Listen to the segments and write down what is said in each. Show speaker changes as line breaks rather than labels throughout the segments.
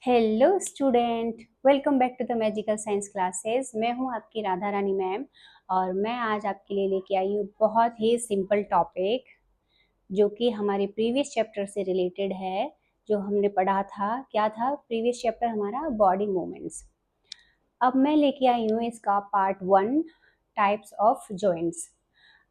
Hello student, welcome back to the magical science classes. मैं हूं आपकी राधा रानी मैम और मैं आज आपके लिए लेके आई हूँ बहुत ही सिंपल टॉपिक जो कि हमारे प्रीवियस चैप्टर से रिलेटेड है। जो हमने पढ़ा था, क्या था प्रीवियस चैप्टर हमारा? Body movements. अब मैं लेके आई हूँ इसका पार्ट 1, टाइप्स ऑफ जॉइंट्स।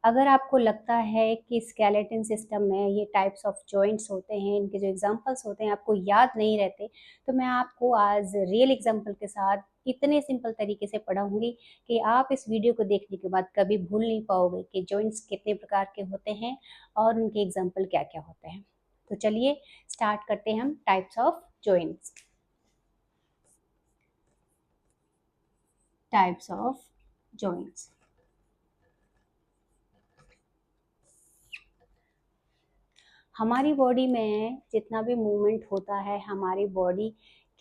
अगर आपको लगता है कि स्केलेटन सिस्टम में ये टाइप्स ऑफ जॉइंट्स होते हैं, इनके जो एग्जांपल्स होते हैं आपको याद नहीं रहते, तो मैं आपको आज रियल एग्जांपल के साथ इतने सिंपल तरीके से पढ़ाऊंगी कि आप इस वीडियो को देखने के बाद कभी भूल नहीं पाओगे कि जॉइंट्स कितने प्रकार के होते हैं और उनके एग्जाम्पल क्या क्या होते हैं। तो चलिए स्टार्ट करते हैं हम types of joints. Types of joints. हमारी बॉडी में जितना भी मूवमेंट होता है, हमारी बॉडी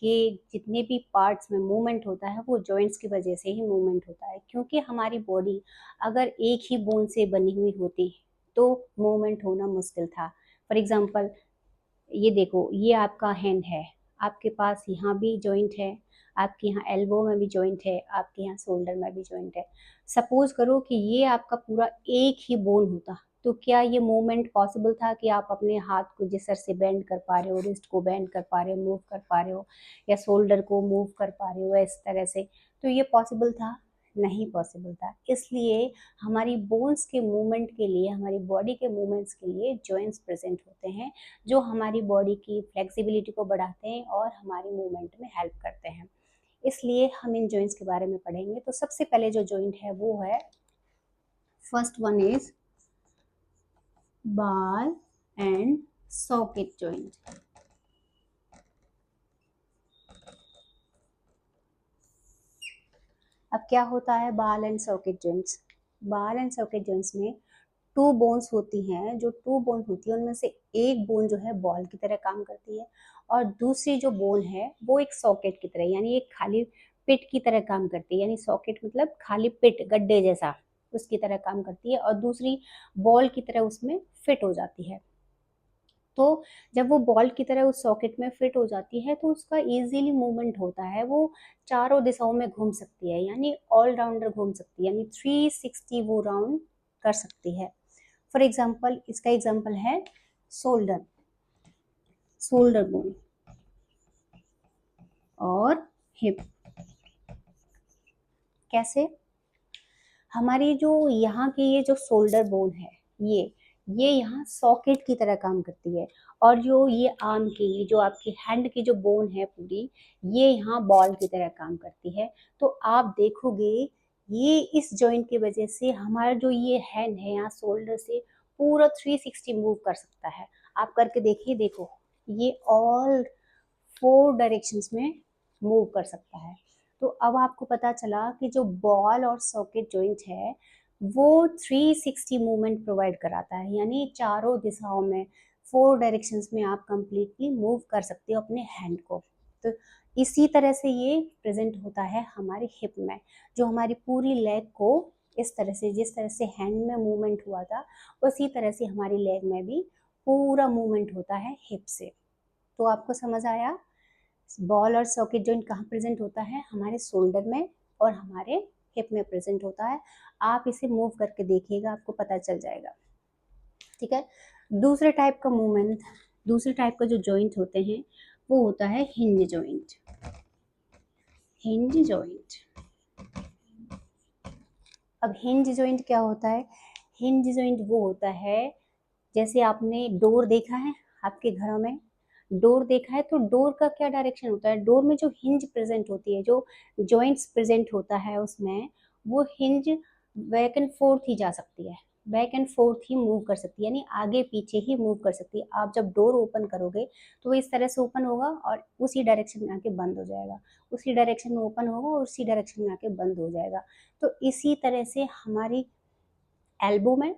के जितने भी पार्ट्स में मूवमेंट होता है वो जॉइंट्स की वजह से ही मूवमेंट होता है। क्योंकि हमारी बॉडी अगर एक ही बोन से बनी हुई होती तो मूवमेंट होना मुश्किल था। फॉर एग्जांपल ये देखो, ये आपका हैंड है, आपके पास यहाँ भी जॉइंट है, आपके यहाँ एल्बो में भी जॉइंट है, आपके यहाँ शोल्डर में भी जॉइंट है। सपोज करो कि ये आपका पूरा एक ही बोन होता तो क्या ये मूवमेंट पॉसिबल था कि आप अपने हाथ को जिस तरह से बेंड कर पा रहे हो, रिस्ट को बेंड कर पा रहे हो, मूव कर पा रहे हो, या शोल्डर को मूव कर पा रहे हो इस तरह से? तो ये पॉसिबल था? नहीं पॉसिबल था। इसलिए हमारी बोन्स के मूवमेंट के लिए, हमारी बॉडी के मूवमेंट्स के लिए जॉइंट्स प्रेजेंट होते हैं जो हमारी बॉडी की फ्लेक्सिबिलिटी को बढ़ाते हैं और हमारी मूवमेंट में हेल्प करते हैं। इसलिए हम इन जॉइंट्स के बारे में पढ़ेंगे। तो सबसे पहले जो जॉइंट है वो है, first one is ball and socket joint। अब क्या होता है बाल एंड सॉकेट जॉइंट्स? बाल एंड सॉकेट जॉइंट्स में टू बोन्स होती हैं। जो टू बोन होती है उनमें से एक बोन जो है बॉल की तरह काम करती है और दूसरी जो बोन है वो एक सॉकेट की तरह, यानी एक खाली पिट की तरह काम करती है। यानी सॉकेट मतलब खाली पिट, गड्ढे जैसा, उसकी तरह काम करती है और दूसरी बॉल की तरह उसमें फिट हो जाती है। तो जब वो बॉल की तरह उस सॉकेट में फिट हो जाती है तो उसका इजीली मूवमेंट होता है। वो चारों दिशाओं में घूम सकती है, यानी ऑल राउंडर घूम सकती है, यानी 360 वो राउंड कर सकती है। फॉर एग्जाम्पल, इसका एग्जाम्पल है शोल्डर, शोल्डर बोन और हिप। कैसे? हमारी जो यहाँ की ये जो शोल्डर बोन है, ये यहाँ सॉकेट की तरह काम करती है और जो ये आर्म की, जो आपकी हैंड की जो बोन है पूरी, ये यहाँ बॉल की तरह काम करती है। तो आप देखोगे ये इस जॉइंट की वजह से हमारा जो ये हैंड है यहाँ शोल्डर से पूरा 360 मूव कर सकता है। आप करके देखिए, देखो ये ऑल 4 डायरेक्शंस में मूव कर सकता है। तो अब आपको पता चला कि जो बॉल और सॉकेट जॉइंट है वो 360 मूवमेंट प्रोवाइड कराता है, यानी चारों दिशाओं में 4 डायरेक्शंस में आप कंप्लीटली मूव कर सकते हो अपने हैंड को। तो इसी तरह से ये प्रेजेंट होता है हमारी हिप में, जो हमारी पूरी लेग को इस तरह से, जिस तरह से हैंड में मूवमेंट हुआ था उसी तरह से हमारी लेग में भी पूरा मूवमेंट होता है हिप से। तो आपको समझ आया बॉल और सॉकेट जॉइंट कहाँ प्रेजेंट होता है? हमारे शोल्डर में और हमारे हिप में प्रेजेंट होता है। आप इसे मूव करके देखिएगा, आपको पता चल जाएगा। ठीक है। दूसरे टाइप का मूवमेंट, दूसरे टाइप का जो जॉइंट होते हैं वो होता है हिंज जॉइंट। Hinge joint. अब हिंज जॉइंट क्या होता है? हिंज जॉइंट वो होता है, जैसे आपने डोर देखा है, आपके घरों में डोर देखा है, तो डोर का क्या डायरेक्शन होता है? डोर में जो हिंज प्रेजेंट होती है, जो जॉइंट्स प्रेजेंट होता है उसमें, वो हिंज बैक एंड फोर्थ ही जा सकती है, back and fourth he move कर सकती है, यानी आगे पीछे ही मूव कर सकती है। आप जब डोर ओपन करोगे तो वो इस तरह से ओपन होगा और उसी डायरेक्शन में आके बंद हो जाएगा, उसी डायरेक्शन में ओपन होगा और उसी डायरेक्शन में आके बंद हो जाएगा। तो इसी तरह से हमारी एल्बो में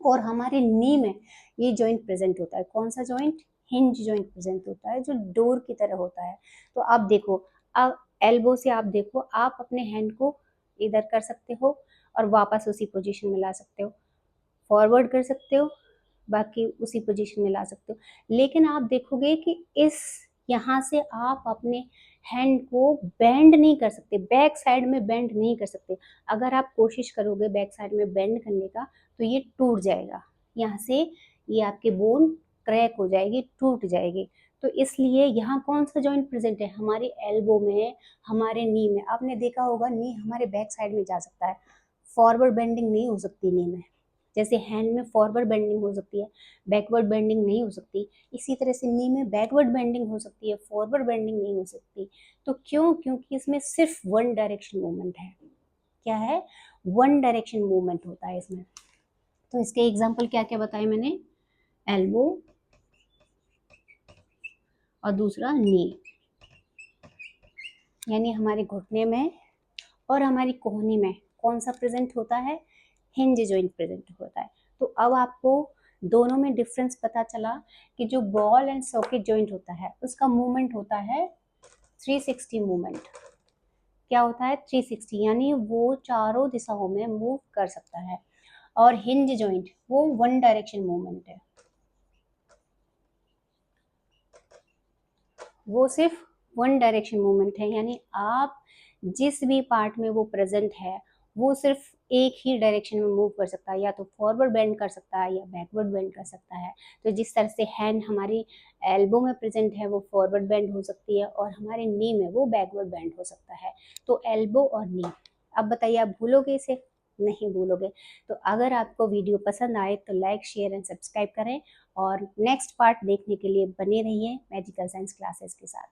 और हमारे नी में ये जॉइंट प्रेजेंट होता है। कौन सा जॉइंट? हिंज जॉइंट प्रेजेंट होता है, जो डोर की तरह होता है। तो आप देखो, अब एल्बो से आप देखो, आप अपने हैंड को इधर कर सकते हो और वापस उसी पोजीशन में ला सकते हो, फॉरवर्ड कर सकते हो, बाकी उसी पोजीशन में ला सकते हो। लेकिन आप देखोगे कि इस यहाँ से आप अपने हैंड को बेंड नहीं कर सकते, बैक साइड में बेंड नहीं कर सकते। अगर आप कोशिश करोगे बैक साइड में बेंड करने का तो ये टूट जाएगा, यहाँ से ये आपके बोन क्रैक हो जाएगी, टूट जाएगी। तो इसलिए यहाँ कौन सा जॉइंट प्रेजेंट है, हमारे एल्बो में, हमारे नी में। आपने देखा होगा नी हमारे बैक साइड में जा सकता है, फॉरवर्ड बेंडिंग नहीं हो सकती नी में। जैसे हैंड में फॉरवर्ड बेंडिंग हो सकती है, बैकवर्ड बेंडिंग नहीं हो सकती, इसी तरह से नी में बैकवर्ड बेंडिंग हो सकती है, फॉरवर्ड बेंडिंग नहीं हो सकती। तो क्यों? क्योंकि इसमें सिर्फ वन डायरेक्शन मूवमेंट है। क्या है? वन डायरेक्शन मूवमेंट होता है इसमें। तो इसके एग्जाम्पल क्या क्या बताए मैंने? एल्बो और दूसरा नी, यानी हमारे घुटने में और हमारी कोहनी में कौन सा प्रेजेंट होता है? हिंज जॉइंट प्रेजेंट होता है। तो अब आपको दोनों में डिफरेंस पता चला कि जो बॉल एंड सॉकेट जॉइंट होता है उसका मूवमेंट होता है 360 मूवमेंट। क्या होता है? 360, यानी वो चारों दिशाओं में मूव कर सकता है। और हिंज जॉइंट वो वन डायरेक्शन मूवमेंट है, वो सिर्फ वन डायरेक्शन मूवमेंट है, यानी आप जिस भी पार्ट में वो प्रेजेंट है वो सिर्फ एक ही डायरेक्शन में मूव कर सकता है, या तो फॉरवर्ड बेंड कर सकता है या बैकवर्ड बेंड कर सकता है। तो जिस तरह से हैंड हमारी एल्बो में प्रेजेंट है वो फॉरवर्ड बेंड हो सकती है और हमारे नी में वो बैकवर्ड बेंड हो सकता है। तो एल्बो और नी, अब बताइए आप भूलोगे इसे? नहीं भूलोगे। तो अगर आपको वीडियो पसंद आए तो लाइक, शेयर एंड सब्सक्राइब करें और नेक्स्ट पार्ट देखने के लिए बने रहिए मैजिकल साइंस क्लासेस के साथ।